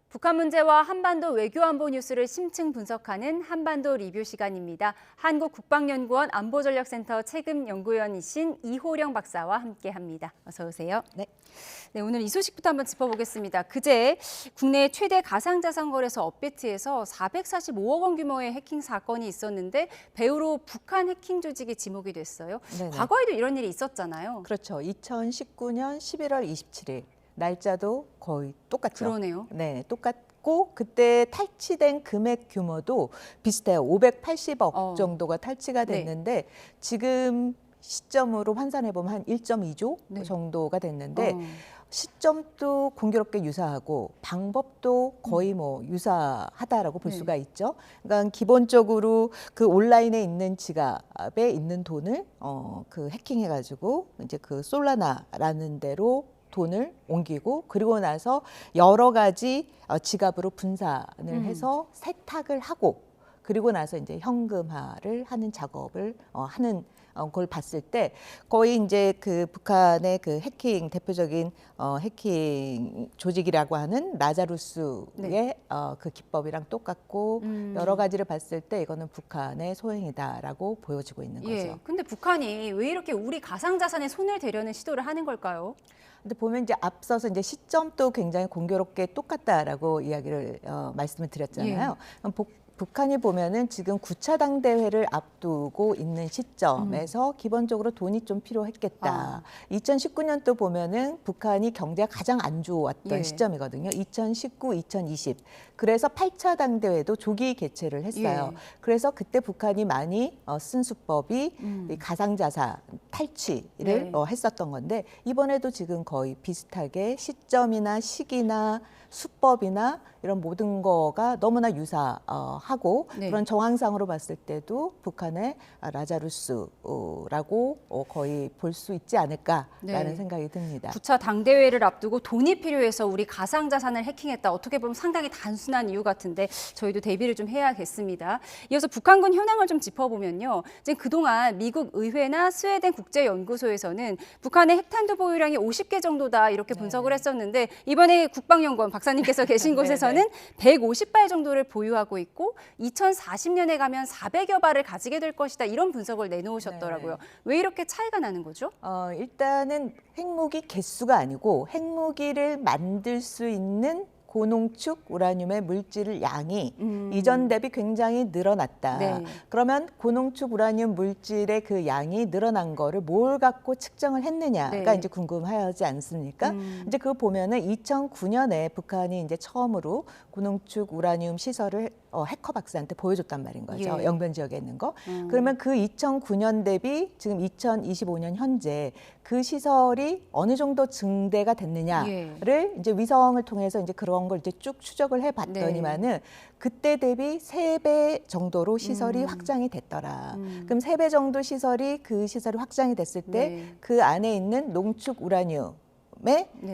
북한 문제와 한반도 외교안보 뉴스를 심층 분석하는 한반도 리뷰 시간입니다. 한국국방연구원 안보전략센터 책임연구위원이신 이호령 박사와 함께합니다. 어서 오세요. 네, 오늘 이 소식부터 한번 짚어보겠습니다. 그제 국내 최대 가상자산 거래소 업비트에서 445억 원 규모의 해킹 사건이 있었는데 배후로 북한 해킹 조직이 지목이 됐어요. 네네. 과거에도 이런 일이 있었잖아요. 그렇죠. 2019년 11월 27일 날짜도 거의 똑같죠. 그러네요. 네, 똑같고 그때 탈취된 금액 규모도 비슷해요. 580억 정도가 탈취가 됐는데 지금 시점으로 환산해 보면 한 1.2조 정도가 됐는데 시점도 공교롭게 유사하고 방법도 거의 뭐 유사하다라고 볼 수가 있죠. 그러니까 기본적으로 그 온라인에 있는 지갑에 있는 돈을 그 해킹해가지고 이제 그 솔라나라는 데로 돈을 옮기고 그리고 나서 여러 가지 지갑으로 분산을 해서 세탁을 하고 그리고 나서 이제 현금화를 하는 작업을 하는 걸 봤을 때 거의 이제 그 북한의 그 해킹 대표적인 해킹 조직이라고 하는 라자루스의 그 기법이랑 똑같고 여러 가지를 봤을 때 이거는 북한의 소행이다라고 보여지고 있는 거죠. 근데 북한이 왜 이렇게 우리 가상자산에 손을 대려는 시도를 하는 걸까요? 근데 보면 이제 앞서서 이제 시점도 굉장히 공교롭게 똑같다라고 이야기를 말씀을 드렸잖아요. 북한이 보면은 지금 9차 당대회를 앞두고 있는 시점에서 기본적으로 돈이 좀 필요했겠다. 2019년도 보면은 북한이 경제가 가장 안 좋았던 시점이거든요. 2019, 2020. 그래서 8차 당대회도 조기 개최를 했어요. 그래서 그때 북한이 많이 쓴 수법이 이 가상자산 탈취를 했었던 건데 이번에도 지금 거의 비슷하게 시점이나 시기나 수법이나 이런 모든 거가 너무나 유사하고 그런 정황상으로 봤을 때도 북한의 라자루스라고 거의 볼 수 있지 않을까라는 생각이 듭니다. 9차 당대회를 앞두고 돈이 필요해서 우리 가상자산을 해킹했다. 어떻게 보면 상당히 단순한 이유 같은데 저희도 대비를 좀 해야겠습니다. 이어서 북한군 현황을 좀 짚어보면요. 지금 그동안 미국 의회나 스웨덴 국제연구소에서는 북한의 핵탄두 보유량이 50개 정도다 이렇게 분석을 했었는데 이번에 국방연구원 박사님께서 계신 곳에서는 150발 정도를 보유하고 있고 2040년에 가면 400여 발을 가지게 될 것이다 이런 분석을 내놓으셨더라고요. 왜 이렇게 차이가 나는 거죠? 일단은 핵무기 개수가 아니고 핵무기를 만들 수 있는 고농축 우라늄의 물질 양이 이전 대비 굉장히 늘어났다. 그러면 고농축 우라늄 물질의 그 양이 늘어난 거를 뭘 갖고 측정을 했느냐가 이제 궁금하지 않습니까? 이제 그거 보면은 2009년에 북한이 이제 처음으로 고농축 우라늄 시설을 해커 박사한테 보여줬단 말인 거죠. 영변 지역에 있는 거. 그러면 그 2009년 대비 지금 2025년 현재 그 시설이 어느 정도 증대가 됐느냐를 이제 위성을 통해서 이제 그런 걸 이제 쭉 추적을 해봤더니만은 그때 대비 3배 정도로 시설이 확장이 됐더라. 그럼 3배 정도 시설이 그 시설이 확장이 됐을 때 그 안에 있는 농축 우라늄의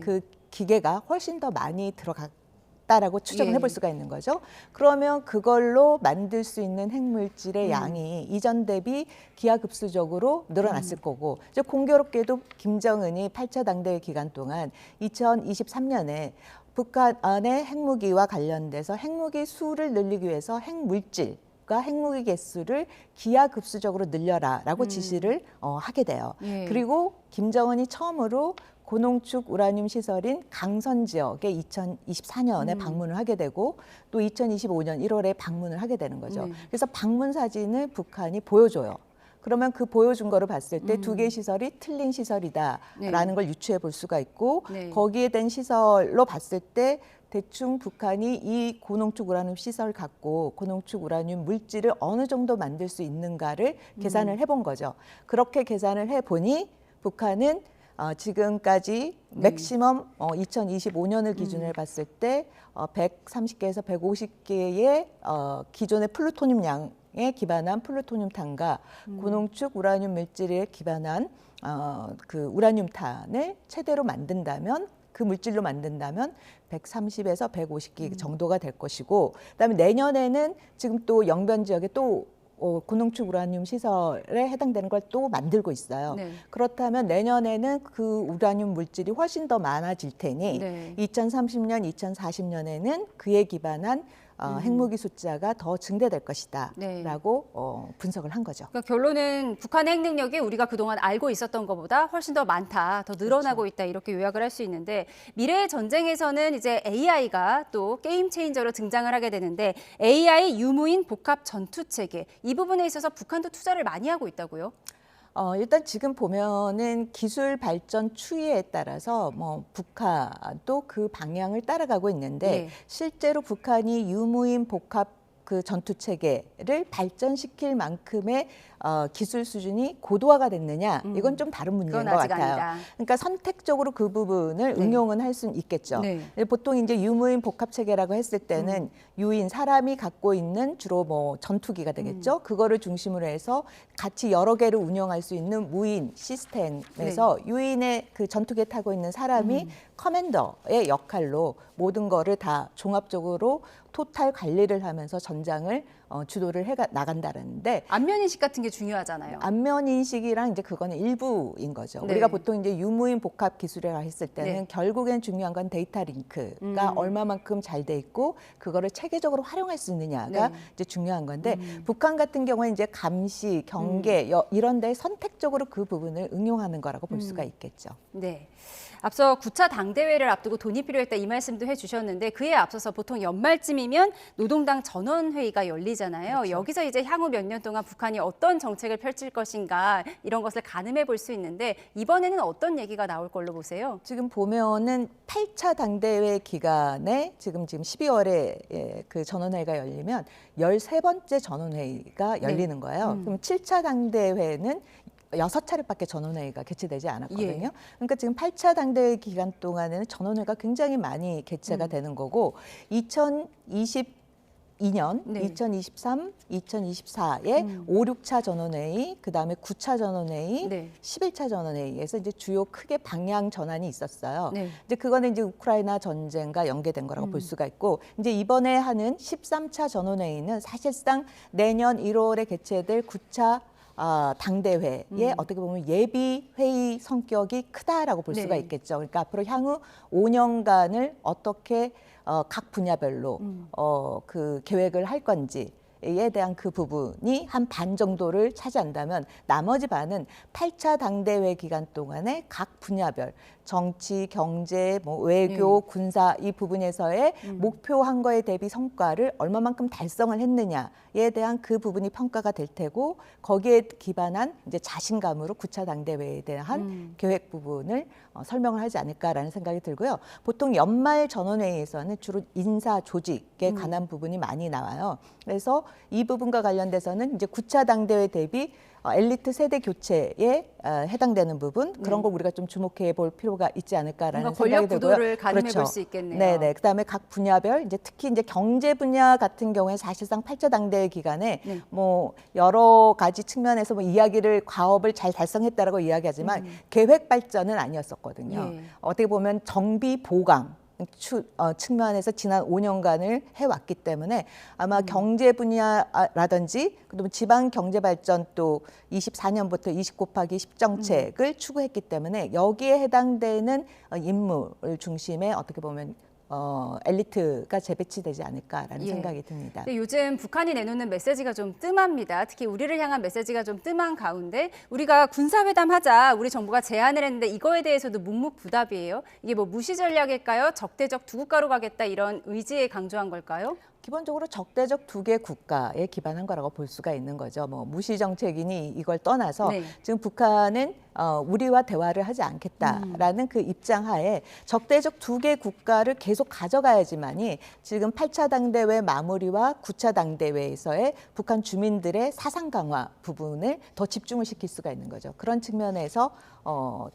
그 기계가 훨씬 더 많이 들어갔다라고 추정을 해볼 수가 있는 거죠. 그러면 그걸로 만들 수 있는 핵물질의 양이 이전 대비 기하급수적으로 늘어났을 거고 이제 공교롭게도 김정은이 8차 당대회 기간 동안 2023년에 북한의 핵무기와 관련돼서 핵무기 수를 늘리기 위해서 핵물질과 핵무기 개수를 기하급수적으로 늘려라라고 지시를 하게 돼요. 그리고 김정은이 처음으로 고농축 우라늄 시설인 강선 지역에 2024년에 방문을 하게 되고 또 2025년 1월에 방문을 하게 되는 거죠. 그래서 방문 사진을 북한이 보여줘요. 그러면 그 보여준 거를 봤을 때 두 개의 시설이 틀린 시설이다라는 걸 유추해 볼 수가 있고 거기에 된 시설로 봤을 때 대충 북한이 이 고농축 우라늄 시설을 갖고 고농축 우라늄 물질을 어느 정도 만들 수 있는가를 계산을 해본 거죠. 그렇게 계산을 해보니 북한은 지금까지 맥시멈 2025년을 기준으로 봤을 때 130개에서 150개의 기존의 플루토늄 양에 기반한 플루토늄 탄과 고농축 우라늄 물질에 기반한 그 우라늄 탄을 최대로 만든다면 그 물질로 만든다면 130에서 150개 정도가 될 것이고 그다음에 내년에는 지금 또 영변 지역에 또 고농축 우라늄 시설에 해당되는 걸 또 만들고 있어요. 네. 그렇다면 내년에는 그 우라늄 물질이 훨씬 더 많아질 테니 네. 2030년, 2040년에는 그에 기반한 핵무기 숫자가 더 증대될 것이다라고 분석을 한 거죠. 그러니까 결론은 북한의 핵 능력이 우리가 그동안 알고 있었던 것보다 훨씬 더 많다, 더 늘어나고 그렇죠. 있다 이렇게 요약을 할 수 있는데 미래의 전쟁에서는 이제 AI가 또 게임 체인저로 등장을 하게 되는데 AI 유무인 복합 전투 체계 이 부분에 있어서 북한도 투자를 많이 하고 있다고요? 일단 지금 보면은 기술 발전 추이에 따라서 뭐 북한도 그 방향을 따라가고 있는데 네. 실제로 북한이 유무인 복합 그 전투 체계를 발전시킬 만큼의 기술 수준이 고도화가 됐느냐 이건 좀 다른 문제인 그건 것 아직 같아요. 아니다. 그러니까 선택적으로 그 부분을 네. 응용은 할 수는 있겠죠. 네. 보통 이제 유무인 복합 체계라고 했을 때는 유인 사람이 갖고 있는 주로 뭐 전투기가 되겠죠. 그거를 중심으로 해서 같이 여러 개를 운영할 수 있는 무인 시스템에서 유인의 그 전투기에 타고 있는 사람이 커맨더의 역할로 모든 거를 다 종합적으로 토탈 관리를 하면서 전장을 주도를 해 나간다는데 안면 인식 같은 게 중요하잖아요. 안면 인식이랑 이제 그거는 일부인 거죠. 네. 우리가 보통 이제 유무인 복합 기술이라고 했을 때는 네. 결국엔 중요한 건 데이터 링크가 얼마만큼 잘 돼 있고 그거를 체계적으로 활용할 수 있느냐가 네. 이제 중요한 건데 북한 같은 경우에 이제 감시, 경계 이런 데 선택적으로 그 부분을 응용하는 거라고 볼 수가 있겠죠. 네. 앞서 9차 당대회를 앞두고 돈이 필요했다 이 말씀도 해주셨는데 그에 앞서서 보통 연말쯤이면 노동당 전원회의가 열리잖아요. 그렇죠. 여기서 이제 향후 몇 년 동안 북한이 어떤 정책을 펼칠 것인가 이런 것을 가늠해 볼 수 있는데 이번에는 어떤 얘기가 나올 걸로 보세요? 지금 보면은 8차 당대회 기간에 지금 12월에 그 전원회의가 열리면 13번째 전원회의가 열리는 거예요. 그럼 7차 당대회는 6차례밖에 전원회의가 개최되지 않았거든요. 그러니까 지금 8차 당대회 기간 동안에는 전원회가 굉장히 많이 개최가 되는 거고 2022년, 네. 2023, 2024에 5, 6차 전원회의, 그다음에 9차 전원회의, 네. 11차 전원회의에서 이제 주요 크게 방향 전환이 있었어요. 네. 이제 그거는 이제 우크라이나 전쟁과 연계된 거라고 볼 수가 있고 이제 이번에 하는 13차 전원회의는 사실상 내년 1월에 개최될 9차 당대회에 어떻게 보면 예비 회의 성격이 크다라고 볼 수가 네. 있겠죠. 그러니까 앞으로 향후 5년간을 어떻게 각 분야별로 그 계획을 할 건지에 대한 그 부분이 한 반 정도를 차지한다면 나머지 반은 8차 당대회 기간 동안에 각 분야별 정치, 경제, 뭐 외교, 군사 이 부분에서의 목표한 거에 대비 성과를 얼마만큼 달성을 했느냐에 대한 그 부분이 평가가 될 테고 거기에 기반한 이제 자신감으로 9차 당대회에 대한 계획 부분을 설명을 하지 않을까라는 생각이 들고요. 보통 연말 전원회의에서는 주로 인사 조직에 관한 부분이 많이 나와요. 그래서 이 부분과 관련돼서는 이제 9차 당대회 대비 엘리트 세대 교체에 해당되는 부분 그런 걸 우리가 좀 주목해 볼 필요가 있지 않을까라는 생각이 권력 들고요. 구도를 가늠해 그렇죠. 볼 수 있겠네요. 네네. 그다음에 각 분야별 이제 특히 이제 경제 분야 같은 경우에 사실상 8차 당대회 기간에 뭐 여러 가지 측면에서 뭐 이야기를 과업을 잘 달성했다라고 이야기하지만 계획 발전은 아니었었거든요. 어떻게 보면 정비 보강 측면에서 지난 5년간을 해왔기 때문에 아마 경제 분야라든지 그다음에 지방 경제 발전 또 24년부터 20 곱하기 10 정책을 추구했기 때문에 여기에 해당되는 인물 중심의 어떻게 보면 엘리트가 재배치되지 않을까라는 생각이 듭니다. 근데 요즘 북한이 내놓는 메시지가 좀 뜸합니다. 특히 우리를 향한 메시지가 좀 뜸한 가운데 우리가 군사회담 하자 우리 정부가 제안을 했는데 이거에 대해서도 묵묵부답이에요. 이게 뭐 무시 전략일까요? 적대적 두 국가로 가겠다 이런 의지에 강조한 걸까요? 기본적으로 적대적 두 개 국가에 기반한 거라고 볼 수가 있는 거죠. 뭐 무시 정책이니 이걸 떠나서 지금 북한은 우리와 대화를 하지 않겠다라는 그 입장하에 적대적 두 개 국가를 계속 가져가야지만이 지금 8차 당대회 마무리와 9차 당대회에서의 북한 주민들의 사상 강화 부분을 더 집중을 시킬 수가 있는 거죠. 그런 측면에서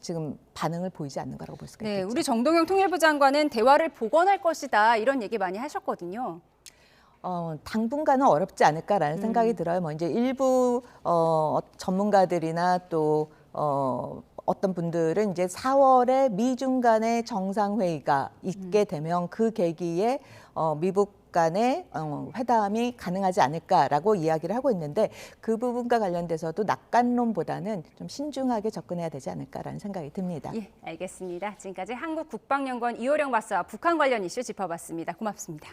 지금 반응을 보이지 않는 거라고 볼 수가 있겠죠. 우리 정동영 통일부 장관은 대화를 복원할 것이다 이런 얘기 많이 하셨거든요. 당분간은 어렵지 않을까라는 생각이 들어요. 뭐 이제 일부 전문가들이나 또 어떤 분들은 이제 4월에 미중 간의 정상회의가 있게 되면 그 계기에 미국 간의 회담이 가능하지 않을까라고 이야기를 하고 있는데 그 부분과 관련돼서도 낙관론보다는 좀 신중하게 접근해야 되지 않을까라는 생각이 듭니다. 예, 알겠습니다. 지금까지 한국국방연구원 이호령 박사와 북한 관련 이슈 짚어봤습니다. 고맙습니다.